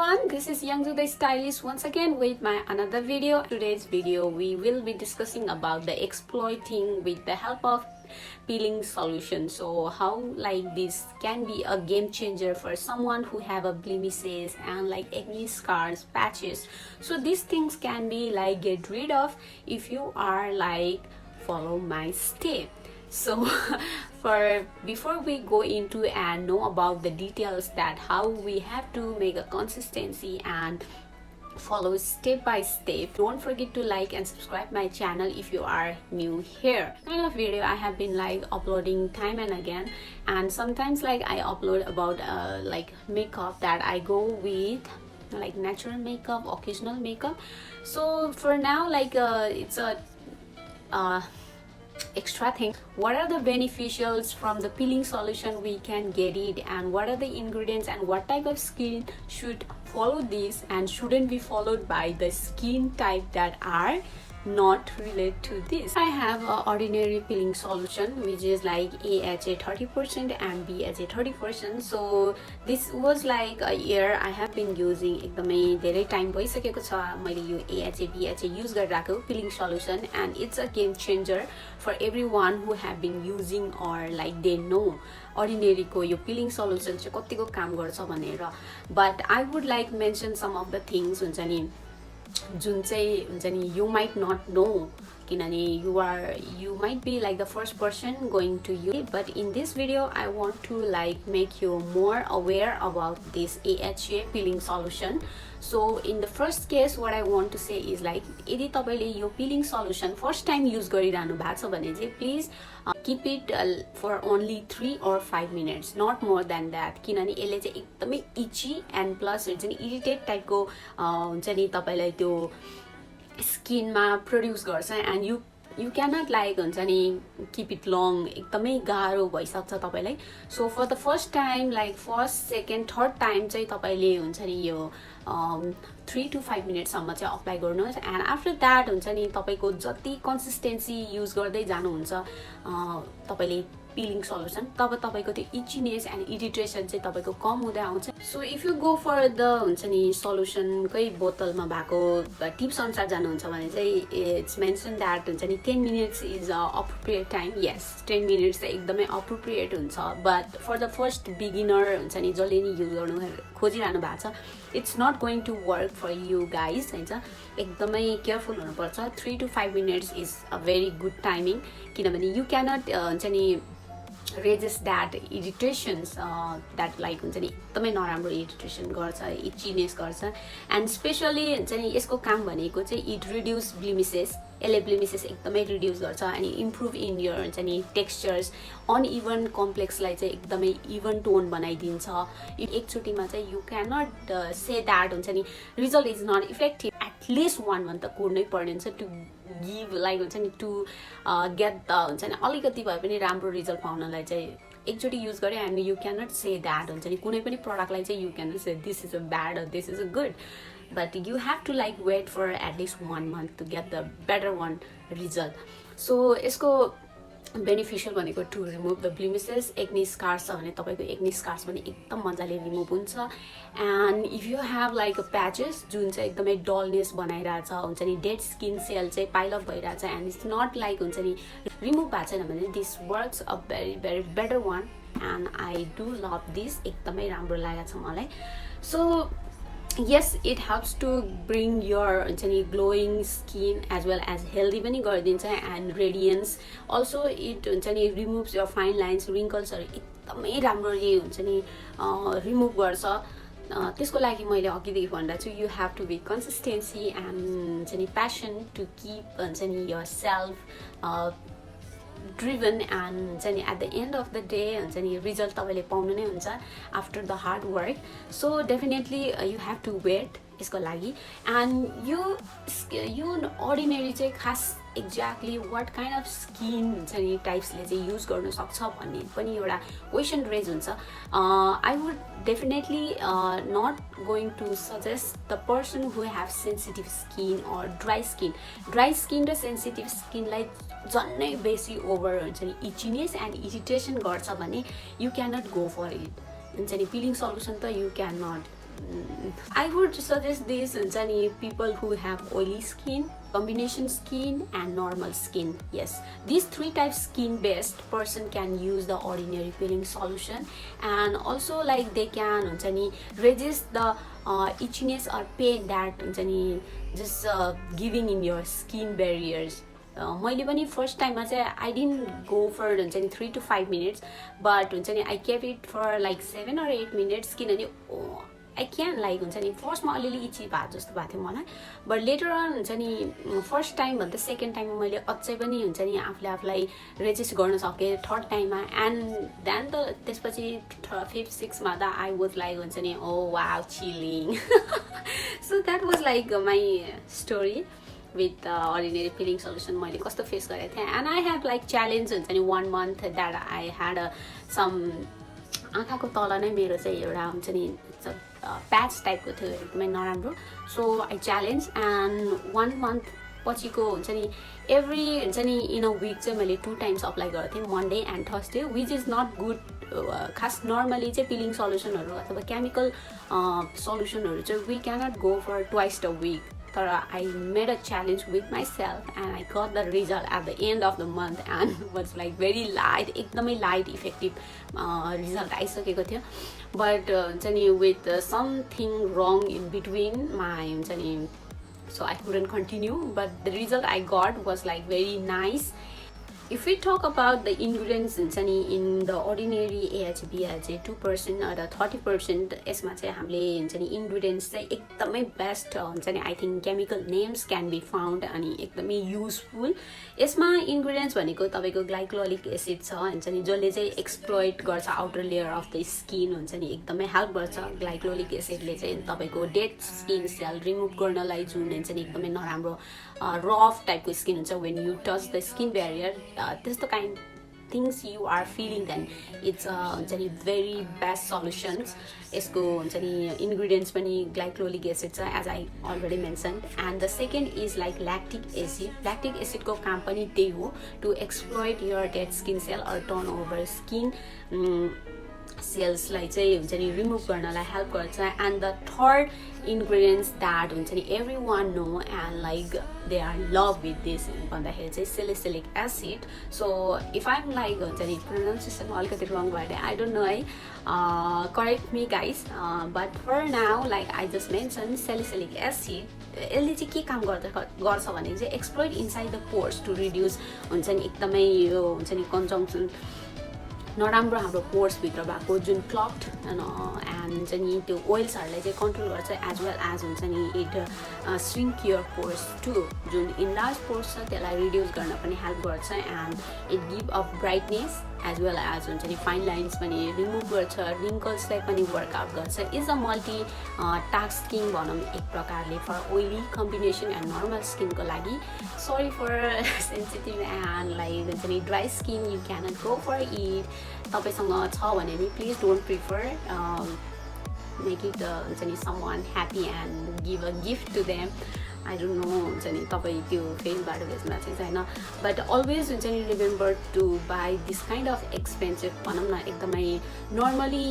everyone, this is Youngju the Stylist once again with my another video. Today's video we will be discussing about the exploiting with the help of peeling solution. So how like this can be a game changer for someone who have a blemishes and like acne scars, patches. So these things can be like get rid of if you are like follow my step. So before we go into and know about the details that how we have to make a consistency and follow step by step, don't forget to like and subscribe my channel if you are new here. Kind of video I have been like uploading time and again, and sometimes like I upload about like makeup that I go with, like natural makeup, occasional makeup. So for now like it's a extra thing. What are the beneficials from the peeling solution we can get it, and what are the ingredients and what type of skin should follow this and shouldn't be followed by the skin type that are not related to this. I have a ordinary peeling solution which is like AHA 30% and BHA 30%. So this was like a year I have been using. एकदमै धेरै time भइसकेको छ मैले यो AHA BHA use गरिरहेको peeling solution, and it's a game changer for everyone who have been using or like they know ordinary को यो peeling solution चाहिँ कतिको काम गर्छ भनेर. But I would like mention some of the things हुन्छ नि जुन चाहिँ हुन्छ नि you might not know, किनभने you might be like the first person going to use, but in this video I want to like make you more aware about this AHA peeling solution. So in the first case what I want to say is like यदि तपाईले यो peeling solution first time use गरिरहनु भएको छ भने चाहिँ please keep it for only 3 or 5 minutes, not more than that, किनभने यसले चाहिँ एकदमै itchy and plus हुन्छ नि irritate type को हुन्छ नि तपाईलाई त्यो skin मा produce गर्छ, and you cannot like हुन्छ नि keep it long, एकदमै गाह्रो भइसक्छ तपाईलाई. So for the first time like first, second, third time चाहिँ तपाईले हुन्छ नि यो 3 to 5 minutes सम्म चाहिँ अप्लाई गर्नुहोस्, and after that हुन्छ नि तपाईको जति कन्सिस्टेन्सी युज गर्दै जानुहुन्छ तपाईले peeling solution तब तपाईको त्यो itchiness and irritation चाहिँ तपाईको कम हुँदै आउँछ. So if you go for the हुन्छ नि solution कै बोतलमा भएको टिप्स अनुसार जानुहुन्छ भने चाहिँ it's mentioned that हुन्छ नि 10 minutes is appropriate time. Yes, 10 minutes चाहिँ एकदमै appropriate हुन्छ, but for the first beginner हुन्छ नि जसले नि युज गर्नु खोजिरहनु भएको छ, it's not going to work for you guys हैन. एकदमै केयरफुल हुनुपर्छ. 3 to 5 minutes is a very good timing, किनभने you cannot हुन्छ नि resist that irritations that like हुन्छ नि एकदमै नराम्रो irritation गर्छ, itchiness गर्छ, and especially हुन्छ नि यसको काम भनेको चाहिँ it reduce blemishes. यसले blemishes एकदमै reduce गर्छ and improve in your हुन्छ नि textures, uneven complex लाई चाहिँ एकदमै even tone बनाइदिन्छ. एकचोटीमा चाहिँ you cannot say that हुन्छ नि result is not effective. At least 1 month त कुर्नै पर्छ to give like हुन्छ नि to get the हुन्छ नि अलिकति भए पनि राम्रो रिजल्ट पाउनलाई चाहिँ एकचोटी युज गरे, and you cannot say that हुन्छ नि कुनै पनि प्रोडक्टलाई चाहिँ you cannot say this is a bad or this is a good, but you have to like wait for at least 1 month to get the better one result. So यसको beneficial भनेको to remove the blemishes. Acne scars छ भने तपाईको acne scars पनि एकदम मजाले remove हुन्छ, and if you have like a patches जुन चाहिँ एकदमै डलनेस बनाइरहेछ हुन्छ नि डेड स्किन सेल चाहिँ पाइल अप भइरहेछ एन्ड इट्स नट लाइक हुन्छ नि रिमुभ भएको छैन भने this works a very very better one, and I do love this. एकदमै राम्रो लागेको छ मलाई. So yes, it helps to bring your हुन्छ नि glowing skin as well as healthy पनि गरिदिन्छ and radiance. Also it हुन्छ नि removes your fine lines, wrinkles हरु एकदमै राम्ररी हुन्छ नि रिमुभ गर्छ. त्यसको लागि मैले अघिदेखि भन्दा छु you have to be consistency and हुन्छ नि passion to keep हुन्छ नि yourself driven, and हुन्छ नि at the end of the day हुन्छ नि result तपाईले पाउनु नै हुन्छ after the hard work. So definitely you have to wait यसको लागि. And you ordinary चाहिँ खास exactly what kind of skin हुन्छ नि टाइप्सले चाहिँ युज गर्न सक्छ भन्ने पनि एउटा क्वेशन रेज हुन्छ. I would definitely not going to suggest the person who have sensitive skin or dry skin. Dry skin र sensitive skin लाई झन्नै बेसी ओभर हुन्छ नि itchiness and irritation गर्छ भने you cannot go for it. हुन्छ नि peeling solution त you cannot I would suggest this हुन्छ नि people who have oily skin, combination skin and normal skin. Yes, these 3 types skin based person can use the ordinary peeling solution, and also like they can हुन्छ नि resist the itchiness or pain that हुन्छ नि just giving in your skin barriers. मैले पनि first टाइममा चाहिँ I didn't go for हुन्छ नि 3 to 5 minutes, बट हुन्छ नि I keep it for like 7 or 8 minutes किनभने आई क्यान लाइक हुन्छ नि फर्स्टमा अलिअलि इची भएको जस्तो भएको थियो मलाई, बट लेटर अन हुन्छ नि फर्स्ट टाइम भन्दा सेकेन्ड टाइममा मैले अझै पनि हुन्छ नि आफूलाई रेजिस्ट गर्न सकेँ थर्ड टाइममा, एन्ड देन त त्यसपछि 5th 6thमा त आई वाज लाइक हुन्छ नि oh wow chilling. So that was like my story with ordinary peeling solution. मैले कस्तो फेस गरेको थिएँ, and I have like challenge हुन्छ नि 1 month that I had some आँखाको तल नै मेरो चाहिँ एउटा हुन्छ नि प्याच टाइपको थियो एकदमै नराम्रो. So I challenge and 1 month पछिको हुन्छ नि एभ्री हुन्छ नि इन अ विक चाहिँ मैले 2 times अप्लाई गरेको थिएँ, Monday and Thursday, which is not good. खास नर्मली चाहिँ पिलिङ सल्युसनहरू अथवा केमिकल सल्युसनहरू चाहिँ we cannot go for twice a week. तर I made a challenge with myself and I got the result at the end of the month and was like very light, एकदमै light effective result आइसकेको थियो. But हुन्छ नि with something wrong in between my हुन्छ नि so I couldn't continue, but the result I got was like very nice. If we talk about the ingredients in the ordinary AHB चाहिँ 2% or 30%, यसमा चाहिँ हामीले हुन्छ नि ingredients चाहिँ एकदमै बेस्ट हुन्छ नि I think chemical names can be found अनि एकदमै युजफुल. यसमा इन्ग्रिडियन्ट्स भनेको तपाईँको ग्लाइकोलिक एसिड छ हुन्छ नि जसले चाहिँ एक्सप्लोइट गर्छ outer layer of the skin हुन्छ नि एकदमै हेल्प गर्छ. ग्लाइकोलिक एसिडले चाहिँ तपाईँको डेड स्किन सेल रिमुभ गर्नलाई जुन हुन्छ नि एकदमै नराम्रो रफ टाइपको स्किन हुन्छ when you touch the skin barrier, त्यस्तो kind things you are feeling, then it's हुन्छ नि very best solutions. यसको हुन्छ नि ingredients पनि glycolic acid छ as I already mentioned, and the second is like lactic acid. Lactic acid को काम पनि त्यही हो to exploit your dead skin cell or turn over skin सेल्सलाई चाहिँ हुन्छ नि रिमुभ गर्नलाई हेल्प गर्छ. And the third ingredients that हुन्छ नि every one know and like they are love with this भन्दाखेरि चाहिँ salicylic acid. So if I'm like हुन्छ नि प्रोनाउन्सिएसनमा अलिकति रङ भयो भने आई डोन्ट नो है, correct me guys, but for now like I just mention salicylic acid यसले चाहिँ के काम गर्छ भने चाहिँ exploit inside the pores to reduce हुन्छ नि एकदमै यो हुन्छ नि कन्जम्सन नराम्रो हाम्रो पोर्सभित्र भएको जुन क्लक्ड एन्ड हुन्छ नि त्यो ओइल्सहरूलाई चाहिँ कन्ट्रोल गर्छ, एज वेल एज हुन्छ नि it shrink your pores to जुन इनलार्ज पोर्स छ त्यसलाई रिड्युस गर्न पनि हेल्प गर्छ. And it give of brightness as well as हुन्छ नि फाइन लाइन्स पनि रिमुभ गर्छ, रिङ्कल्सलाई पनि वर्कआउट गर्छ. इज अ मल्टी टास्किङ भनौँ एक प्रकारले for oily combination and normal स्किनको लागि. Sorry for sensitive and like हुन्छ नि dry skin you cannot go for it. तपाईँसँग छ भने नि please don't prefer, make it हुन्छ नि some one happy and give a gift to them. I don't know हुन्छ नि तपाईँ त्यो फेसबाट भेट्न चाहिँ छैन, बट अलवेज हुन्छ नि remember to buy this kind of expensive भनौँ न एकदमै नर्मली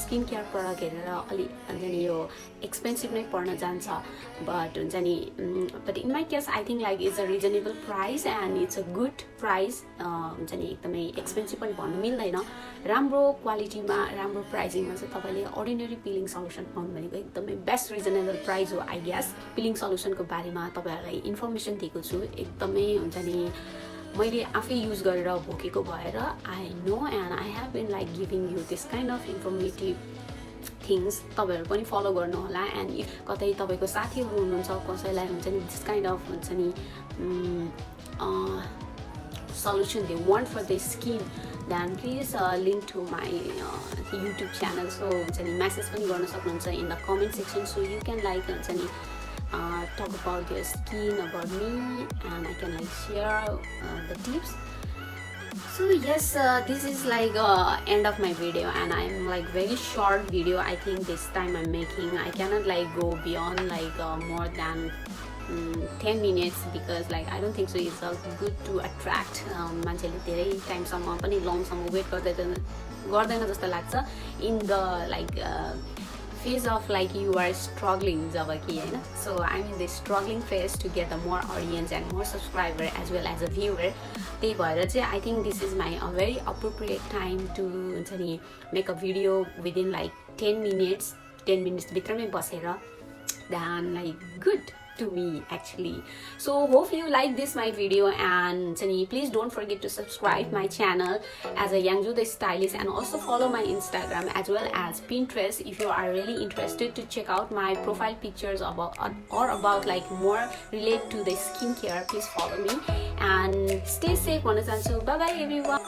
स्किन केयर प्रडक्ट हेरेर अलि हुन्छ नि यो एक्सपेन्सिभ नै पर्न जान्छ, बट हुन्छ नि but in my case I think like it's a reasonable price and it's a good price. हुन्छ नि एकदमै एक्सपेन्सिभ पनि भन्नु मिल्दैन, राम्रो क्वालिटीमा राम्रो प्राइसिङमा चाहिँ तपाईँले अर्डिनरी पिलिङ सल्युसन पाउनु भनेको एकदमै बेस्ट रिजनेबल प्राइस हो. आई गेस पिलिङ सल्युसनको बारेमा तपाईँहरूलाई इन्फर्मेसन दिएको छु, एकदमै हुन्छ नि मैले आफै युज गरेर भोगेको भएर I know and I have been like giving you this kind of informative things. तपाईँहरू पनि फलो गर्नुहोला. एन्ड इफ कतै तपाईँको साथीहरू हुनुहुन्छ कसैलाई हुन्छ नि दिस काइन्ड अफ हुन्छ नि solution they want for their skin, then please link to my YouTube channel. So हुन्छ नि मेसेज पनि गर्न सक्नुहुन्छ in the comment section, so you can like हुन्छ नि talk about your skin, about me, and I can like share the tips. So yes, this is like end of my video, and I'm like very short video. I think this time I'm making, I cannot like go beyond like more than 10 minutes because like I don't think so it's good to attract मान्छेले धेरै टाइमसम्म पनि लङसम्म weight गर्दैन जस्तो लाग्छ. In the like phase of like you are struggling जब कि हैन, so I'm in the struggling phase to get the more audience and more subscriber as well as a viewer. त्यही भएर चाहिँ I think this is my a very appropriate time to हुन्छ नि make a video within like 10 minutes भित्रमै बसेर, then like good to me actually. So hope you like this my video, and please don't forget to subscribe my channel as a Yangju the stylist, and also follow my Instagram as well as Pinterest if you are really interested to check out my profile pictures about or about like more related to the skincare. Please follow me and stay safe. Bye bye everyone.